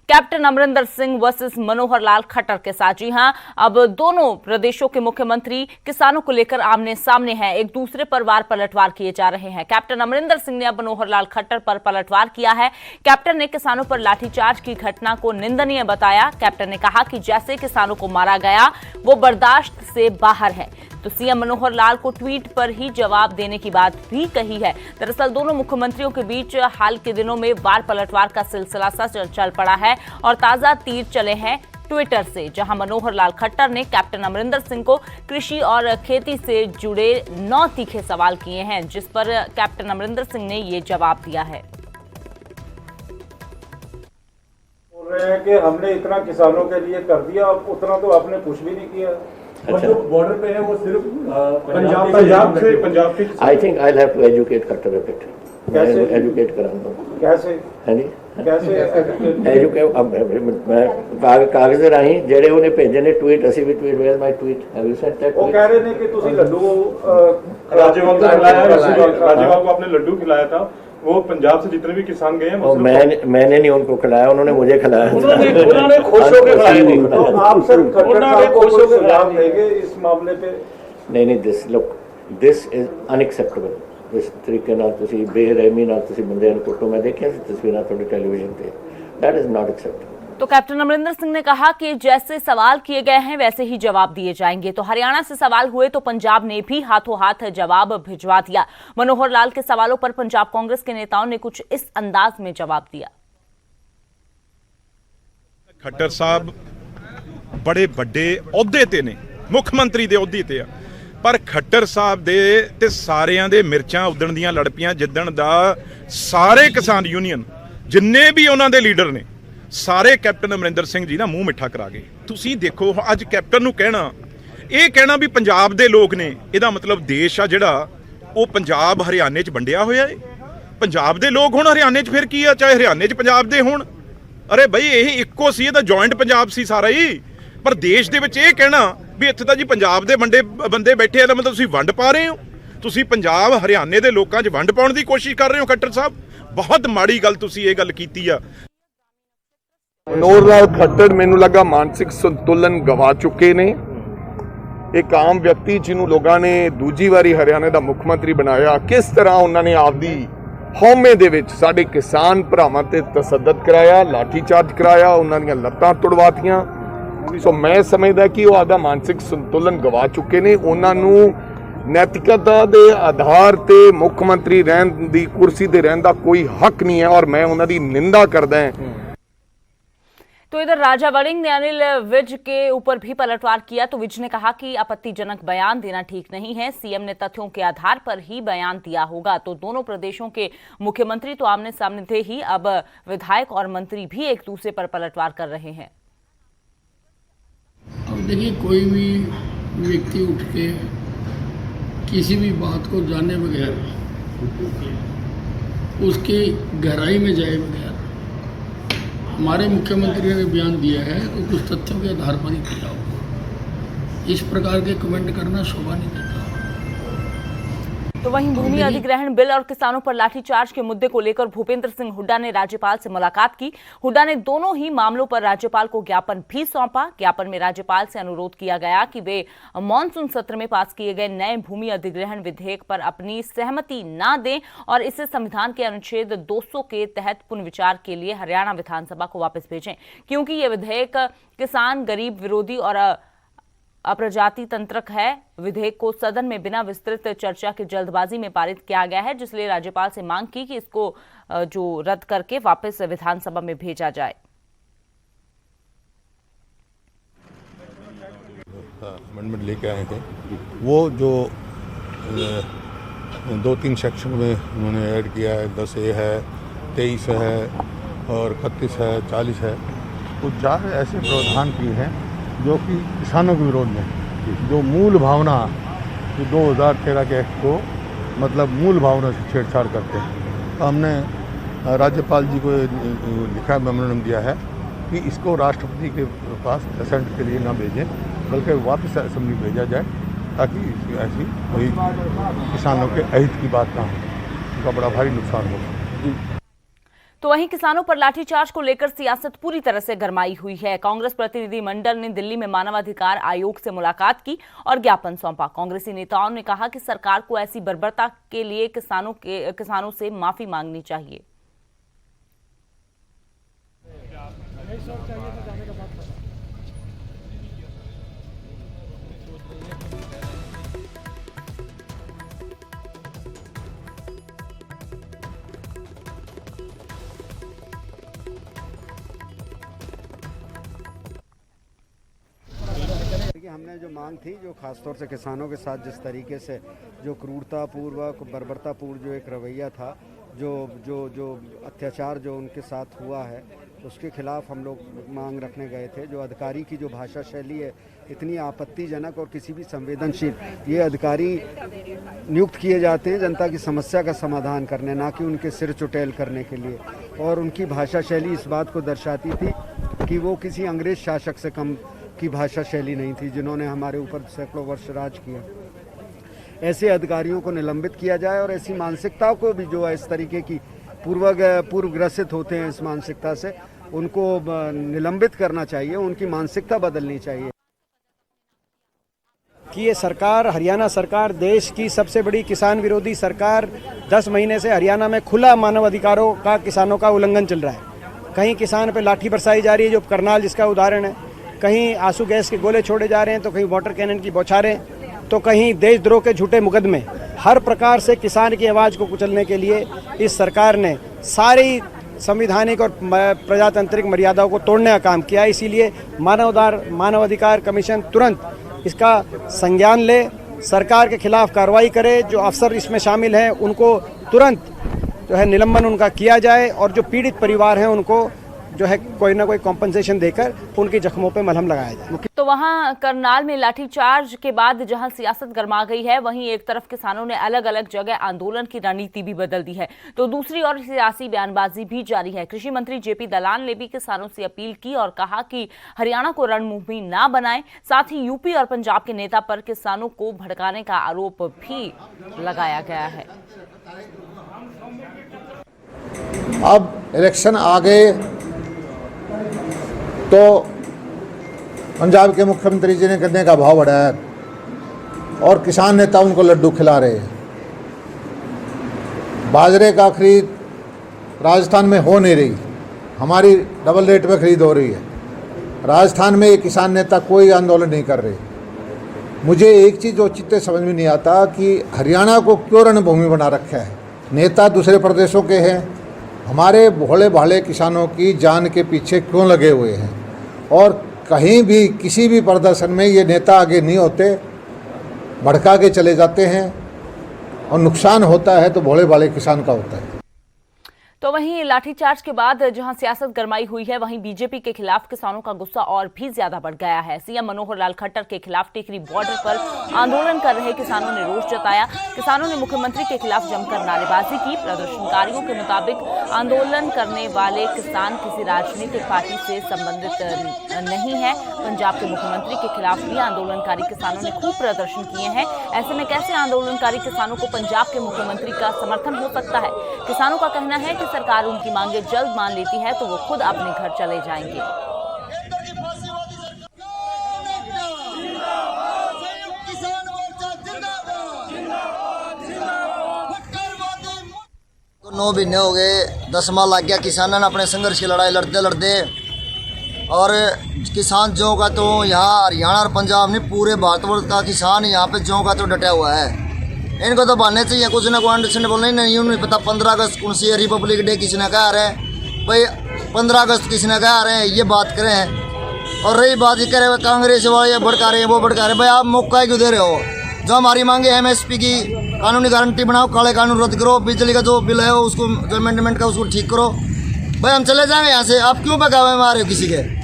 Captain Amarinder Singh versus Manohar Lal Khattar के साथ। जी हां, अब दोनों प्रदेशों के मुख्यमंत्री किसानों को लेकर आमने सामने हैं, एक दूसरे पर वार पलटवार किए जा रहे हैं। कैप्टन अमरिंदर सिंह ने अब मनोहर लाल खट्टर पर पलटवार किया है। कैप्टन ने किसानों पर लाठीचार्ज की घटना को निंदनीय बताया। कैप्टन ने कहा कि जैसे किसानों को मारा गया वो बर्दाश्त से बाहर है। तो सीएम मनोहर लाल को ट्वीट पर ही जवाब देने की बात भी कही है। दरअसल दोनों मुख्यमंत्रियों के बीच हाल के दिनों में वार पलटवार का सिलसिला सा चल पड़ा है और ताजा तीर चले हैं ट्विटर से, जहां मनोहर लाल खट्टर ने कैप्टन अमरिंदर सिंह को कृषि और खेती से जुड़े 9 तीखे सवाल किए हैं, जिस पर कैप्टन अमरिंदर सिंह ने ये जवाब दिया है। बोल रहे हैं कि हमने इतना किसानों के लिए कर दिया, उतना तो आपने कुछ भी नहीं किया। और जो बॉर्डर पे है वो सिर्फ पंजाब के I think I have to educate Khattar a bit. कैसे एजुकेट कराऊंगा? कैसे है जी कैसे एजुकेट अब मैं कागज राही जेड़े उन्हें भेजे ने ट्वीट असी भी tweet where my tweet have you sent that? वो कह रहे ने कि तुसी लड्डू राज्यपाल को खिलाया, राज्यपाल को आपने लड्डू खिलाया था। वो पंजाब से जितने भी किसान गए हैं मैंने नहीं उनको खिलाया, उन्होंने मुझे खिलाया। उन्होंने खुश होकर खिलाया। तो आप सर खट्टर साहब को कोई सुझाव देंगे इस मामले पे? नहीं दिस इज अनएक्सेप्टेबल। इस तरीके नाल तुसी बेरहमी नाल तुसी बंदे नूं कुੱਟੋ। मैं देखिया तस्वीरां थोड़ी टेलीविजन पे, दैट इज नॉट एक्सेप्टेबल। तो कैप्टन अमरिंदर सिंह ने कहा कि जैसे सवाल किए गए हैं वैसे ही जवाब दिए जाएंगे। तो हरियाणा से सवाल हुए तो पंजाब ने भी हाथों हाथ जवाब भिजवा दिया। मनोहर लाल के सवालों पर पंजाब कांग्रेस के नेताओं ने कुछ इस अंदाज में जवाब दिया। खट्टर साहब बड़े बड़े अहुदे ते ने, मुख्यमंत्री दे अहुदे ते आ, पर खट्टर साहब दे ते सारियां दे मिर्चां उदण दियां लड़ पियां जिद्दण दा सारे किसान यूनियन जिन्ने भी उन्हां दे लीडर ने सारे कैप्टन अमरिंदर सिंह जी ना मूँह मिठा करा गए। तुसीं देखो अज कैप्टन नूं कहना भी पंजाब दे लोग ने, इहदा मतलब देश आ जिहड़ा वो पंजाब हरियाणे च वंडिया होया है। पंजाब दे लोग हुण हरियाणे च फिर की आ, चाहे हरियाणे च पंजाब दे होण। अरे बई यही इक्को सी, इहदा जॉइंट पंजाब सी सारा ही। पर देश दे विच इह कहना भी इत्थे तां जी पंजाब दे बंदे बैठे आ, मतलब तुसीं वंड पा रहे हो। तुसीं पंजाब हरियाणे दे लोकां च वंड पाउण दी कोशिश कर रहे हो। खट्टर साहब बहुत माड़ी गल तुसीं इह गल कीती आ। मनोहर लाल खट्टर मैनू लगा मानसिक संतुलन गवा चुके ने। एक आम व्यक्ति जिन्हों लोगों ने दूजी वारी हरियाणे का मुख्य मंत्री बनाया, किस तरह उन्होंने आपदी हौमे दे विच साडे किसान भरावां ते तसद्दुद कराया, लाठीचार्ज कराया, उन्होंने लत्तां तुड़वातियां। सो मैं समझदा कि वो आपदा मानसिक संतुलन गवा चुके ने। उन्होंने नैतिकता के आधार पर मुख्य मंत्री रहन की कुर्सी ते रहन का कोई हक नहीं है और मैं उन्होंने निंदा करदा है। तो इधर राजा वड़िंग ने अनिल विज के ऊपर भी पलटवार किया। तो विज ने कहा कि आपत्तिजनक बयान देना ठीक नहीं है, सीएम ने तथ्यों के आधार पर ही बयान दिया होगा। तो दोनों प्रदेशों के मुख्यमंत्री तो आमने सामने थे ही, अब विधायक और मंत्री भी एक दूसरे पर पलटवार कर रहे हैं। अब देखिए, कोई भी व्यक्ति उठ के किसी भी बात को जाने बगैर, उसकी गहराई में जाए बगैर हमारे मुख्यमंत्री ने बयान दिया है तो कुछ तथ्यों के आधार पर ही किया होगा। इस प्रकार के कमेंट करना शोभा नहीं देता। तो वहीं भूमि अधिग्रहण बिल और किसानों पर लाठीचार्ज के मुद्दे को लेकर भूपेंद्र सिंह हुड्डा ने राज्यपाल से मुलाकात की। हुड्डा ने दोनों ही मामलों पर राज्यपाल को ज्ञापन भी सौंपा। ज्ञापन में राज्यपाल से अनुरोध किया गया कि वे मानसून सत्र में पास किए गए नए भूमि अधिग्रहण विधेयक पर अपनी सहमति न दें और इसे संविधान के अनुच्छेद 200 के तहत पुनर्विचार के लिए हरियाणा विधानसभा को वापस भेजें, क्योंकि यह विधेयक किसान, गरीब विरोधी और अप्रजाति तंत्रक है। विधेयक को सदन में बिना विस्तृत चर्चा के जल्दबाजी में पारित किया गया है, जिसलिए राज्यपाल से मांग की कि इसको जो रद्द करके वापस विधानसभा में भेजा जाए। अमेंडमेंट लेके आए थे, वो जो 2-3 सेक्शन में उन्होंने ऐड किया है, 10A है, 23 है और 31 है, 40 है, वो 4 ऐसे प्रावधान किए हैं जो कि किसानों के विरोध में, जो मूल भावना जो 2013 के एक्ट को मतलब मूल भावना से छेड़छाड़ करते हैं। तो हमने राज्यपाल जी को लिखा मेमोरेंडम दिया है कि इसको राष्ट्रपति के पास असेंट के लिए ना भेजें, बल्कि वापस असेंबली भेजा जाए, ताकि ऐसी कोई किसानों के अहित की बात ना हो, उनका बड़ा भारी नुकसान होगा। तो वहीं किसानों पर लाठीचार्ज को लेकर सियासत पूरी तरह से गरमाई हुई है। कांग्रेस प्रतिनिधिमंडल ने दिल्ली में मानवाधिकार आयोग से मुलाकात की और ज्ञापन सौंपा। कांग्रेसी नेताओं ने कहा कि सरकार को ऐसी बर्बरता के लिए किसानों से माफी मांगनी चाहिए। हमने जो मांग थी, जो खासतौर से किसानों के साथ जिस तरीके से जो क्रूरतापूर्वक बर्बरतापूर्ण जो एक रवैया था, जो अत्याचार जो उनके साथ हुआ है, उसके खिलाफ हम लोग मांग रखने गए थे। जो अधिकारी की जो भाषा शैली है इतनी आपत्तिजनक, और किसी भी संवेदनशील, ये अधिकारी नियुक्त किए जाते हैं जनता की समस्या का समाधान करने, ना कि उनके सिर चुटेल करने के लिए। और उनकी भाषा शैली इस बात को दर्शाती थी कि वो किसी अंग्रेज शासक से कम की भाषा शैली नहीं थी, जिन्होंने हमारे ऊपर सैकड़ों वर्ष राज किया। ऐसे अधिकारियों को निलंबित किया जाए और ऐसी मानसिकता को भी, जो इस तरीके की पूर्वग्रसित होते हैं इस मानसिकता से, उनको निलंबित करना चाहिए, उनकी मानसिकता बदलनी चाहिए। कि ये सरकार, हरियाणा सरकार, देश की सबसे बड़ी किसान विरोधी सरकार, 10 महीने से हरियाणा में खुला मानव अधिकारों का, किसानों का उल्लंघन चल रहा है। कहीं किसान पे लाठी बरसाई जा रही है, जो करनाल जिसका उदाहरण है, कहीं आंसू गैस के गोले छोड़े जा रहे हैं, तो कहीं वाटर कैनन की बौछारें, तो कहीं देशद्रोह के झूठे मुकदमे। हर प्रकार से किसान की आवाज़ को कुचलने के लिए इस सरकार ने सारी संवैधानिक और प्रजातांत्रिक मर्यादाओं को तोड़ने का काम किया। इसीलिए मानवाधिकार कमीशन तुरंत इसका संज्ञान ले, सरकार के खिलाफ कार्रवाई करे। जो अफसर इसमें शामिल हैं उनको तुरंत जो है निलंबन उनका किया जाए, और जो पीड़ित परिवार हैं उनको जो है कोई ना कोई कॉम्पनसेशन देकर उनके जख्मों पे मलहम लगाया जाए। तो वहां करनाल में लाठीचार्ज के बाद जहां सियासत गरमा गई है, वहीं एक तरफ किसानों ने अलग अलग जगह आंदोलन की रणनीति भी बदल दी है, तो दूसरी ओर सियासी बयानबाजी भी जारी है। कृषि मंत्री जेपी दलाल ने भी किसानों से अपील की और कहा कि हरियाणा को रणभूमि ना बनाएं। साथ ही यूपी और पंजाब के नेता पर किसानों को भड़काने का आरोप भी लगाया गया है। अब इलेक्शन आ गए तो पंजाब के मुख्यमंत्री जी ने गन्ने का भाव बढ़ाया और किसान नेता उनको लड्डू खिला रहे हैं। बाजरे का खरीद राजस्थान में हो नहीं रही, हमारी डबल रेट में खरीद हो रही है। राजस्थान में ये किसान नेता कोई आंदोलन नहीं कर रहे। मुझे एक चीज़ जो चित्ते समझ में नहीं आता कि हरियाणा को क्यों रणभूमि बना रखा है। नेता दूसरे प्रदेशों के हैं, हमारे भोले भाले किसानों की जान के पीछे क्यों लगे हुए हैं, और कहीं भी किसी भी प्रदर्शन में ये नेता आगे नहीं होते, भड़का के चले जाते हैं, और नुकसान होता है तो भोले भाले किसान का होता है। तो वहीं लाठीचार्ज के बाद जहां सियासत गरमाई हुई है, वहीं बीजेपी के खिलाफ किसानों का गुस्सा और भी ज्यादा बढ़ गया है। सीएम मनोहर लाल खट्टर के खिलाफ टिकरी बॉर्डर पर आंदोलन कर रहे किसानों ने रोष जताया। किसानों ने मुख्यमंत्री के खिलाफ जमकर नारेबाजी की। प्रदर्शनकारियों के मुताबिक आंदोलन करने वाले किसान किसी राजनीतिक पार्टी से संबंधित नहीं है। पंजाब के मुख्यमंत्री के खिलाफ भी आंदोलनकारी किसानों ने खूब प्रदर्शन किए हैं। ऐसे में कैसे आंदोलनकारी किसानों को पंजाब के मुख्यमंत्री का समर्थन हो सकता है? किसानों का कहना है कि सरकार उनकी मांगे जल्द मान लेती है तो वो खुद अपने घर चले जाएंगे। तो 9 महीने हो गए, 10 माह लग गया किसानों ने अपने संघर्ष की लड़ाई लड़ते लड़ते। और किसान जौ का तो यहाँ हरियाणा और पंजाब नहीं, पूरे भारतवर्ष का किसान यहाँ पे जौ का तो डटा हुआ है। इनको तो बनने चाहिए कुछ ना कोई अंडरस्टैंडेबल नहीं उन्हें पता 15 अगस्त कौन सी है, रिपब्लिक डे किसी ने कहा रहे हैं भाई, 15 अगस्त किसी ने कहा रहे हैं, ये बात करें हैं। और रही बात ये करे कांग्रेस वाले भड़का रहे हैं, वो भड़का रहे हैं। भाई आप मौका क्यों दे रहे हो? जो हमारी मांगे MSP की कानूनी गारंटी बनाओ, काले कानून रद्द करो, बिजली का जो बिल है उसको जो अमेंडमेंट का उसको ठीक करो। भाई हम चले जाएंगे यहाँ से, आप क्यों बगावे मारे हो किसी के?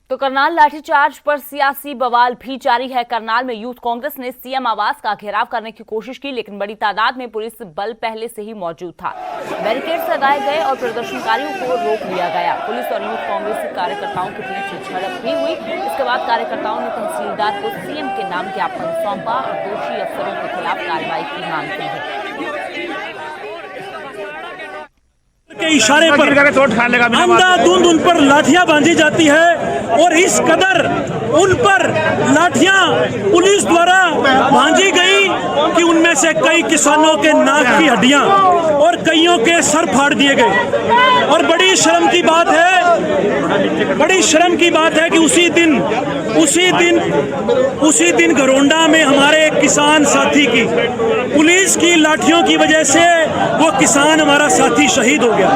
तो करनाल लाठीचार्ज पर सियासी बवाल भी जारी है। करनाल में यूथ कांग्रेस ने सीएम आवास का घेराव करने की कोशिश की, लेकिन बड़ी तादाद में पुलिस बल पहले से ही मौजूद था। बैरिकेड्स लगाए गए और प्रदर्शनकारियों को रोक लिया गया। पुलिस और यूथ कांग्रेस कार्यकर्ताओं के बीच झड़प भी हुई। इसके बाद कार्यकर्ताओं ने तहसीलदार को सीएम के नाम ज्ञापन सौंपा और दोषी अफसरों के खिलाफ कार्रवाई की मांग की है। के इशारे पर अंधाधुंध उन पर लाठियां बांधी जाती है और इस कदर उन पर लाठियां पुलिस द्वारा बांधी गई कि उनमें से कई किसानों के नाक की हड्डियां और कईयों के सर फाड़ दिए गए। और बड़ी शर्म की बात है कि उसी दिन घरोंडा में हमारे एक किसान साथी की पुलिस की लाठियों की वजह से वो किसान हमारा साथी शहीद हो गया।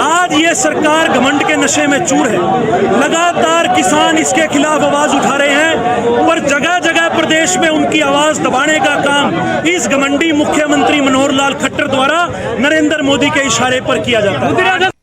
आज ये सरकार घमंड के नशे में चूर है। लगातार किसान इसके खिलाफ आवाज उठा रहे हैं, पर जगह जगह प्रदेश में उनकी आवाज दबाने का काम इस घमंडी मुख्यमंत्री मनोहर लाल खट्टर द्वारा नरेंद्र मोदी के इशारे पर किया जाता है।